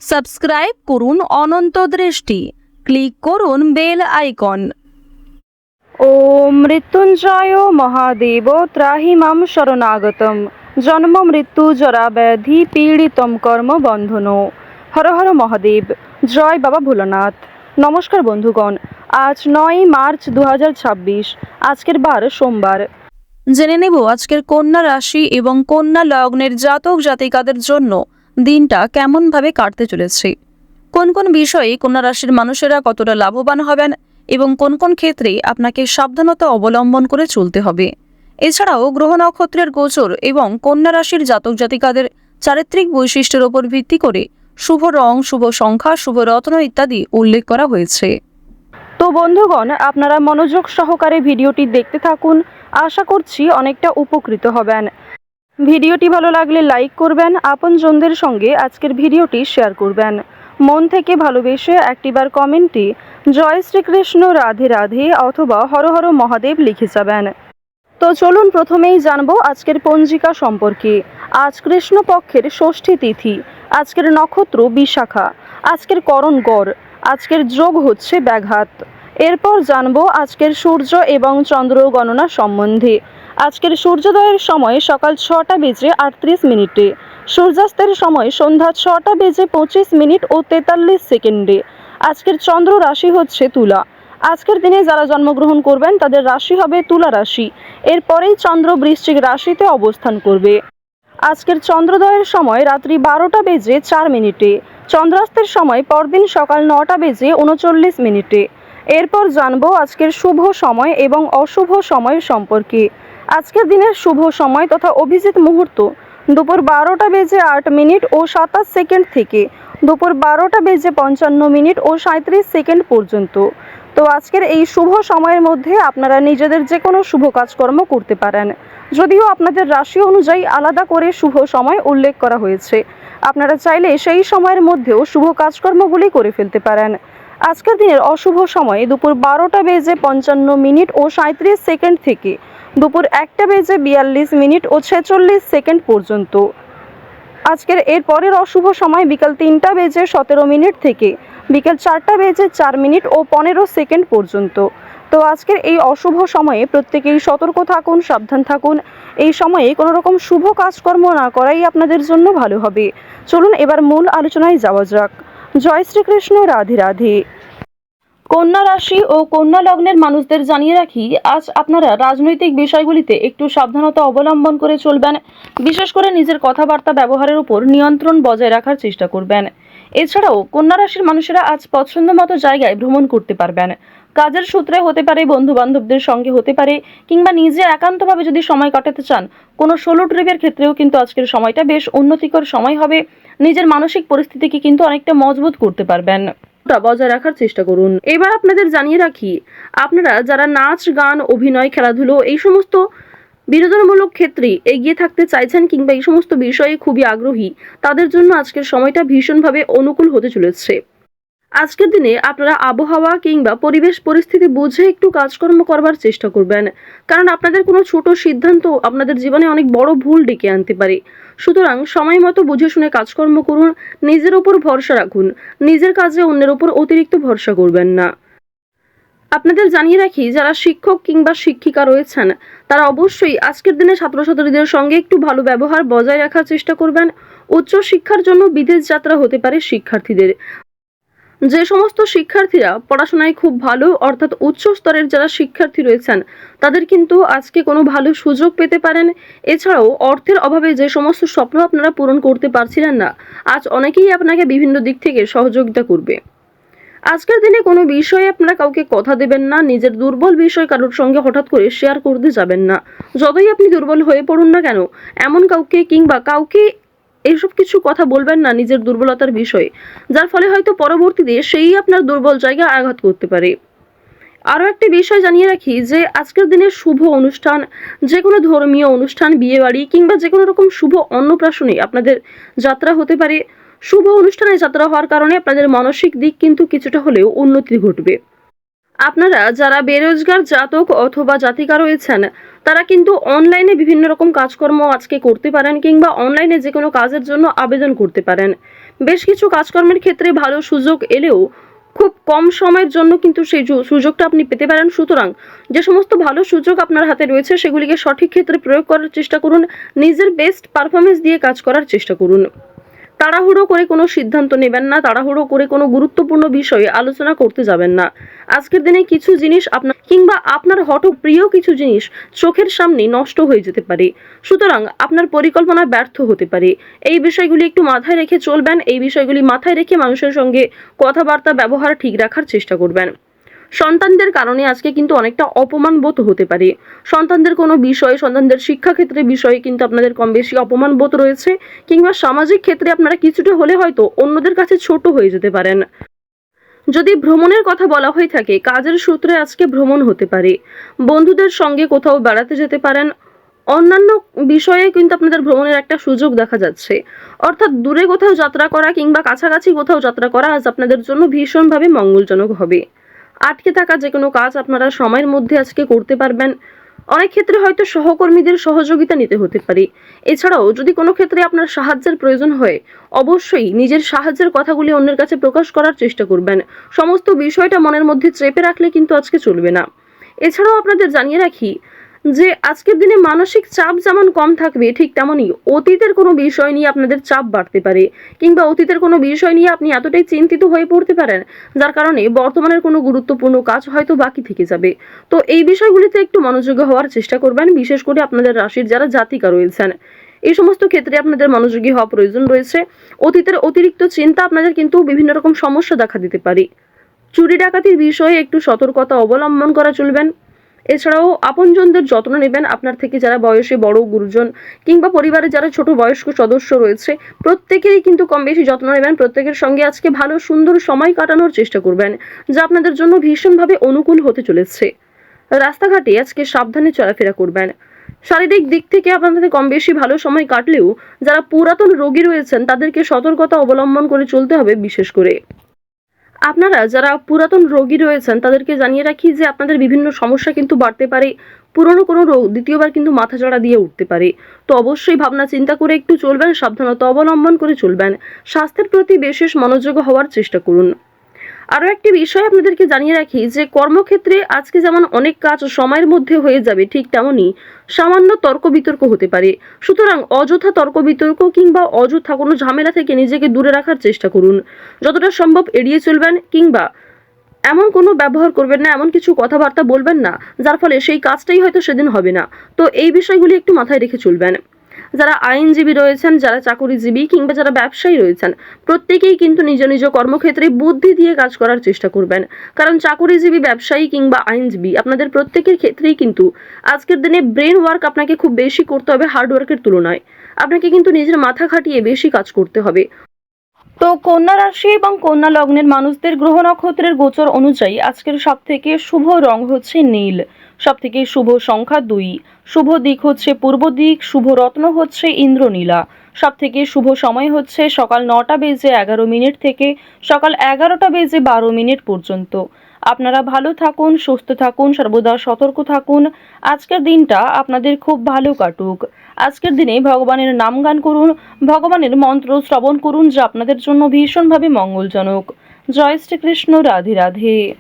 Subscribe করুন অনন্ত দৃষ্টি, click করুন বেল আইকন। ওম মৃত্যুঞ্জয় মহাদেব ত্রাহি মাম শরণাগতম জন্ম মৃত্যু জরা ব্যাধি পীড়িতম কর্ম বন্ধন। হর হর মহাদেব। জয় বাবা ভোলানাথ। নমস্কার বন্ধুগণ, আজ 9 মার্চ 2026, আজকের বার সোমবার। জেনে নেব আজকের কন্যা রাশি এবং কন্যা লগ্নের জাতক জাতিকাদের জন্য দিনটা কেমনভাবে কাটতে চলেছে, কোন কোন বিষয়ে কন্যা রাশির মানুষেরা কতটা লাভবান হবেন এবং কোন কোন ক্ষেত্রে আপনাকে সাবধানতা অবলম্বন করে চলতে হবে। এছাড়াও গ্রহ নক্ষত্রের গোচর এবং কন্যা রাশির জাতক জাতিকাদের চারিত্রিক বৈশিষ্ট্যের উপর ভিত্তি করে শুভ রং, শুভ সংখ্যা, শুভ রত্ন ইত্যাদি উল্লেখ করা হয়েছে। তো বন্ধুগণ, আপনারা মনোযোগ সহকারে ভিডিওটি দেখতে থাকুন, আশা করছি অনেকটা উপকৃত হবেন। ভিডিওটি ভালো লাগলে লাইক করবেন, আপনজনদের সঙ্গে আজকের ভিডিওটি শেয়ার করবেন। মন থেকে ভালোবেসে একটিবার কমেন্টে জয় শ্রীকৃষ্ণ, রাধে রাধে অথবা হর হর মহাদেব লিখে যাবেন। তো চলুন প্রথমেই জানবো আজকের পঞ্জিকা সম্পর্কে। আজ কৃষ্ণপক্ষের ষষ্ঠী তিথি, আজকের নক্ষত্র বিশাখা, আজকের করণ গড়, আজকের যোগ হচ্ছে ব্যাঘাত। এরপর জানবো আজকের সূর্য এবং চন্দ্র গণনা সম্বন্ধে। আজকের সূর্যোদয়ের সময় সকাল 6টা বেজে 38 মিনিটে, সূর্যাস্তের সময় সন্ধ্যা 6টা বেজে 25 মিনিট ও 43 সেকেন্ডে। আজকের চন্দ্র রাশি হচ্ছে তুলা। আজকের দিনে যারা জন্মগ্রহণ করবেন তাদের রাশি হবে তুলা রাশি। এরপরেই চন্দ্র বৃশ্চিক রাশিতে অবস্থান করবে। আজকের চন্দ্রোদয়ের সময় রাত্রি 12টা বেজে 4 মিনিটে, চন্দ্রাস্তের সময় পরদিন সকাল 9টা বেজে 39 মিনিটে। এরপর জানবো আজকের শুভ সময় এবং অশুভ সময় সম্পর্কে। আজকের দিনের শুভ সময় তথা অভিজিৎ মুহূর্ত দুপুর 12টা বেজে 8 মিনিট ও 27 সেকেন্ড থেকে দুপুর 12টা বেজে 55 মিনিট ও 37 সেকেন্ড পর্যন্ত। তো আজকের এই শুভ সময়ের মধ্যে আপনারা নিজেদের যে কোনো শুভ কাজকর্ম করতে পারেন, যদিও আপনাদের রাশি অনুযায়ী আলাদা করে শুভ সময় উল্লেখ করা হয়েছে। আপনারা চাইলে সেই সময়ের মধ্যেও শুভ কাজকর্মগুলি করে ফেলতে পারেন। আজকের দিনের অশুভ সময় দুপুর 12টা বেজে 55 মিনিট ও 37 সেকেন্ড থেকে দুপুর 1টা বেজে 42 মিনিট ও 46 সেকেন্ড পর্যন্ত। আজকের এর পরের অশুভ সময় বিকাল 3টা বেজে 17 মিনিট থেকে বিকাল 4টা বেজে 4 মিনিট ও 15 সেকেন্ড পর্যন্ত। তো আজকের এই অশুভ সময়ে প্রত্যেকেই সতর্ক থাকুন, সাবধান থাকুন। এই সময়ে কোনো রকম শুভ কাজকর্ম না করাই আপনাদের জন্য ভালো হবে। চলুন এবার মূল আলোচনায় যাওয়া যাক। জয় শ্রীকৃষ্ণ, রাধে রাধে। কন্যা রাশি ও কন্যা লগ্নের মানুষদের জানিয়ে রাখি, আজ আপনারা রাজনৈতিক বিষয়গুলিতে একটু সাবধানতা অবলম্বন করে চলবেন। বিশেষ করে নিজের কথাবার্তা ব্যবহারের উপর নিয়ন্ত্রণ বজায় রাখার চেষ্টা করবেন। এছাড়াও কন্যা রাশির মানুষেরা আজ পছন্দ মতো জায়গায় ভ্রমণ করতে পারবেন। কাজের সূত্রে হতে পারে, বন্ধু বান্ধবদের সঙ্গে হতে পারে, কিংবা নিজে একান্তভাবে যদি সময় কাটাতে চান কোনো সোলো ট্রিপের ক্ষেত্রেও কিন্তু আজকের সময়টা বেশ উন্নতিকর সময় হবে। নিজের মানসিক পরিস্থিতিকে কিন্তু অনেকটা মজবুত করতে পারবেন, বজায় রাখার চেষ্টা করুন। এবার আপনাদের জানিয়ে রাখি, আপনারা যারা নাচ, গান, অভিনয়, খেলাধুলো এই সমস্ত বিনোদনমূলক ক্ষেত্রে এগিয়ে থাকতে চাইছেন কিংবা এই সমস্ত বিষয়ে খুবই আগ্রহী, তাদের জন্য আজকের সময়টা ভীষণভাবে অনুকূল হতে চলেছে। আজকের দিনে আপনারা আবহাওয়া কিংবা পরিবেশ পরিস্থিতি বুঝে একটু কাজকর্ম করবার চেষ্টা করবেন, কারণ আপনাদের কোনো ছোট সিদ্ধান্ত আপনাদের জীবনে অনেক বড় ভুল ডেকে আনতে পারে। সুতরাং সময় মতো বুঝে শুনে কাজকর্ম করুন, নিজের উপর ভরসা রাখুন, নিজের কাজে অন্যের উপর অতিরিক্ত ভরসা করবেন না। আপনাদের জানিয়ে রাখি, যারা শিক্ষক কিংবা শিক্ষিকা রয়েছেন তারা অবশ্যই আজকের দিনে ছাত্রছাত্রীদের সঙ্গে একটু ভালো ব্যবহার বজায় রাখার চেষ্টা করবেন। উচ্চ শিক্ষার জন্য বিদেশ যাত্রা হতে পারে শিক্ষার্থীদের। যে সমস্ত শিক্ষার্থীরা পড়াশোনায় খুব ভালো, অর্থাৎ উচ্চ স্তরের যারা শিক্ষার্থী রয়েছেন, তাদের কিন্তু আজকে কোনো ভালো সুযোগ পেতে পারেন। এছাড়াও অর্থের অভাবে যে সমস্ত স্বপ্ন আপনারা পূরণ করতে পারছিলেন না, আজ অনেকেই আপনাকে বিভিন্ন দিক থেকে সহযোগিতা করবে। আজকের দিনে কোনো বিষয়ে আপনারা কাউকে কথা দেবেন না, নিজের দুর্বল বিষয় কারোর সঙ্গে হঠাৎ করে শেয়ার করতে যাবেন না। যতই আপনি দুর্বল হয়ে পড়ুন না কেন, এমন কাউকে কিংবা কাউকে এইসব কিছু কথা বলবেন না নিজের দুর্বলতার বিষয়ে, যার ফলে হয়তো পরবর্তীতে সেই আপনার দুর্বল জায়গায় আঘাত করতে পারে। আরও একটি বিষয় জানিয়ে রাখি যে আজকের দিনের শুভ অনুষ্ঠান, যে কোনো ধর্মীয় অনুষ্ঠান, বিয়ে বাড়ি কিংবা যে কোনো রকম শুভ অন্নপ্রাশনে আপনাদের যাত্রা হতে পারে। শুভ অনুষ্ঠানে যাত্রা হওয়ার কারণে আপনাদের মানসিক দিক কিন্তু কিছুটা হলেও উন্নতি ঘটবে। আপনারা যারা বেরোজগার জাতক অথবা জাতিকা রয়েছেন, তারা কিন্তু অনলাইনে বিভিন্ন রকম কাজকর্ম আজকে করতে পারেন কিংবা অনলাইনে যে কোনো কাজের জন্য আবেদন করতে পারেন। বেশ কিছু কাজকর্মের ক্ষেত্রে ভালো সুযোগ এলেও খুব কম সময়ের জন্য কিন্তু সেই সুযোগটা আপনি পেতে পারেন। সুতরাং যে সমস্ত ভালো সুযোগ আপনার হাতে রয়েছে সেগুলিকে সঠিক ক্ষেত্রে প্রয়োগ করার চেষ্টা করুন, নিজের বেস্ট পারফরমেন্স দিয়ে কাজ করার চেষ্টা করুন। তাড়াহুড়ো করে কোনো সিদ্ধান্ত নেবেন না, তাড়াহুড়ো করে কোনো গুরুত্বপূর্ণ বিষয়ে আলোচনা করতে যাবেন না। আজকের দিনে কিছু জিনিস আপনার কিংবা আপনার হঠপ্রিয় কিছু জিনিস চোখের সামনে নষ্ট হয়ে যেতে পারে, সুতরাং আপনার পরিকল্পনা ব্যর্থ হতে পারে। এই বিষয়গুলি একটু মাথায় রেখে চলবেন, এই বিষয়গুলি মাথায় রেখে মানুষের সঙ্গে কথাবার্তা ব্যবহার ঠিক রাখার চেষ্টা করবেন। সন্তানদের কারণে আজকে কিন্তু অনেকটা অপমান বোধ হতে পারে। সন্তানদের কোনো বিষয়ে, সন্তানদের শিক্ষাক্ষেত্রে বিষয়ে কিন্তু আপনাদের কম বেশি অপমান বোধ রয়েছে, কিংবা সামাজিক ক্ষেত্রে আপনারা কিছুটা হলে হয়তো অন্যদের কাছে ছোট হয়ে যেতে পারেন। যদি ভ্রমণের কথা বলা হয়ে থাকে, কাজের সূত্রে আজকে ভ্রমণ হতে পারে, বন্ধুদের সঙ্গে কোথাও বেড়াতে যেতে পারেন, অন্যান্য বিষয়ে কিন্তু আপনাদের ভ্রমণের একটা সুযোগ দেখা যাচ্ছে। অর্থাৎ দূরে কোথাও যাত্রা করা কিংবা কাছাকাছি কোথাও যাত্রা করা আজ আপনাদের জন্য ভীষণভাবে মঙ্গলজনক হবে। আটকে থাকা যে কোনো কাজ আপনারা সময়ের মধ্যে আজকে করতে পারবেন। অনেক ক্ষেত্রে হয়তো সহকর্মীদের সহযোগিতা নিতে হতে পারে। এছাড়াও যদি কোনো ক্ষেত্রে আপনার সাহায্যের প্রয়োজন হয়, অবশ্যই নিজের সাহায্যের কথাগুলি অন্যের কাছে প্রকাশ করার চেষ্টা করবেন। সমস্ত বিষয়টা মনের মধ্যে চেপে রাখলে কিন্তু আজকে চলবে না। এছাড়াও আপনাদের জানিয়ে রাখি যে আজকের দিনে মানসিক চাপ যেমন কম থাকবে, ঠিক তেমনই অতীতের কোনো বিষয় নিয়ে আপনাদের চাপ বাড়তে পারে, কিংবা অতীতের কোনো বিষয় নিয়ে আপনি এতটাই চিন্তিত হয়ে পড়তে পারেন যার কারণে বর্তমানের কোনো গুরুত্বপূর্ণ কাজ হয়তো বাকি থেকে যাবে। তো এই বিষয়গুলিতে একটু মনোযোগী হওয়ার চেষ্টা করবেন, বিশেষ করে আপনাদের রাশির যারা জাতিকা রয়েছেন। এই সমস্ত ক্ষেত্রে আপনাদের মনোযোগী হওয়া প্রয়োজন রয়েছে। অতীতের অতিরিক্ত চিন্তা আপনাদের কিন্তু বিভিন্ন রকম সমস্যা দেখা দিতে পারে। চুরি ডাকাতির বিষয়ে একটু সতর্কতা অবলম্বন করা চলবেন। এছাড়াও আপনজনদের যত্ন নেবেন। আপনার থেকে যারা বয়সে বড় গুরুজন কিংবা পরিবারে যারা ছোট বয়স্ক সদস্য রয়েছে, প্রত্যেকেরই কিন্তু কম বেশি যত্ন নেবেন। প্রত্যেকের সঙ্গে আজকে ভালো সুন্দর সময় কাটানোর চেষ্টা করবেন, যা আপনাদের জন্য ভীষণভাবে অনুকূল হতে চলেছে। রাস্তাঘাটে আজকে সাবধানে চলাফেরা করবেন। শারীরিক দিক থেকে আপনাদের কম বেশি ভালো সময় কাটলেও যারা পুরাতন রোগী রয়েছেন তাদেরকে সতর্কতা অবলম্বন করে চলতে হবে। বিশেষ করে আপনারা যারা পুরাতন রোগী রয়েছেন তাদেরকে জানিয়ে রাখি যে আপনাদের বিভিন্ন সমস্যা কিন্তু বাড়তে পারে। পুরনো কোনো রোগ দ্বিতীয়বার কিন্তু মাথাচাড়া দিয়ে উঠতে পারে। তো অবশ্যই ভাবনা চিন্তা করে একটু চলবেন, সাবধানতা অবলম্বন করে চলবেন। স্বাস্থ্যের প্রতি বিশেষ মনোযোগ হওয়ার চেষ্টা করুন। আরও একটি বিষয় আপনাদেরকে জানিয়ে রাখি যে কর্মক্ষেত্রে আজকে যেমন অনেক কাজ সময়ের মধ্যে হয়ে যাবে, ঠিক তেমনই সামান্য তর্ক বিতর্ক হতে পারে। সুতরাং অযথা তর্ক বিতর্ক কিংবা অযথা কোনো ঝামেলা থেকে নিজেকে দূরে রাখার চেষ্টা করুন। যতটা সম্ভব এড়িয়ে চলবেন, কিংবা এমন কোনো ব্যবহার করবেন না, এমন কিছু কথাবার্তা বলবেন না যার ফলে সেই কাজটাই হয়তো সেদিন হবে না। তো এই বিষয়গুলি একটু মাথায় রেখে চলবেন। যারা আইনজীবী রয়েছেন, যারা চাকরিজীবী কিংবা যারা ব্যবসায়ী রয়েছেন, প্রত্যেকেই কিন্তু নিজ নিজ কর্মক্ষেত্রে বুদ্ধি দিয়ে কাজ করার চেষ্টা করবেন। কারণ চাকরিজীবী, ব্যবসায়ী কিংবা আইনজীবী আপনাদের প্রত্যেকের ক্ষেত্রেই কিন্তু আজকের দিনে ব্রেন ওয়ার্ক আপনাকে খুব বেশি করতে হবে হার্ড ওয়ার্কের তুলনায়। আপনাকে কিন্তু নিজের মাথা খাটিয়ে বেশি কাজ করতে হবে। তো কন্যা রাশি এবং কন্যা লগ্নের মানুষদের গ্রহ নক্ষত্রের গোচর অনুযায়ী আজকের সবথেকে শুভ রং হচ্ছে নীল, সবথেকে শুভ সংখ্যা 2, শুভ দিক হচ্ছে পূর্ব দিক, শুভ রত্ন হচ্ছে ইন্দ্রনীলা, সবথেকে শুভ সময় হচ্ছে সকাল 9:11 থেকে সকাল 11:12 পর্যন্ত। আপনারা ভালো থাকুন, সুস্থ থাকুন, সর্বদা সতর্ক থাকুন। আজকের দিনটা আপনাদের খুব ভালো কাটুক। আজকের দিনে ভগবানের নাম গান করুন, ভগবানের মন্ত্র শ্রবণ করুন, যা আপনাদের জন্য ভীষণভাবে মঙ্গলজনক। জয় শ্রীকৃষ্ণ। রাধে রাধে।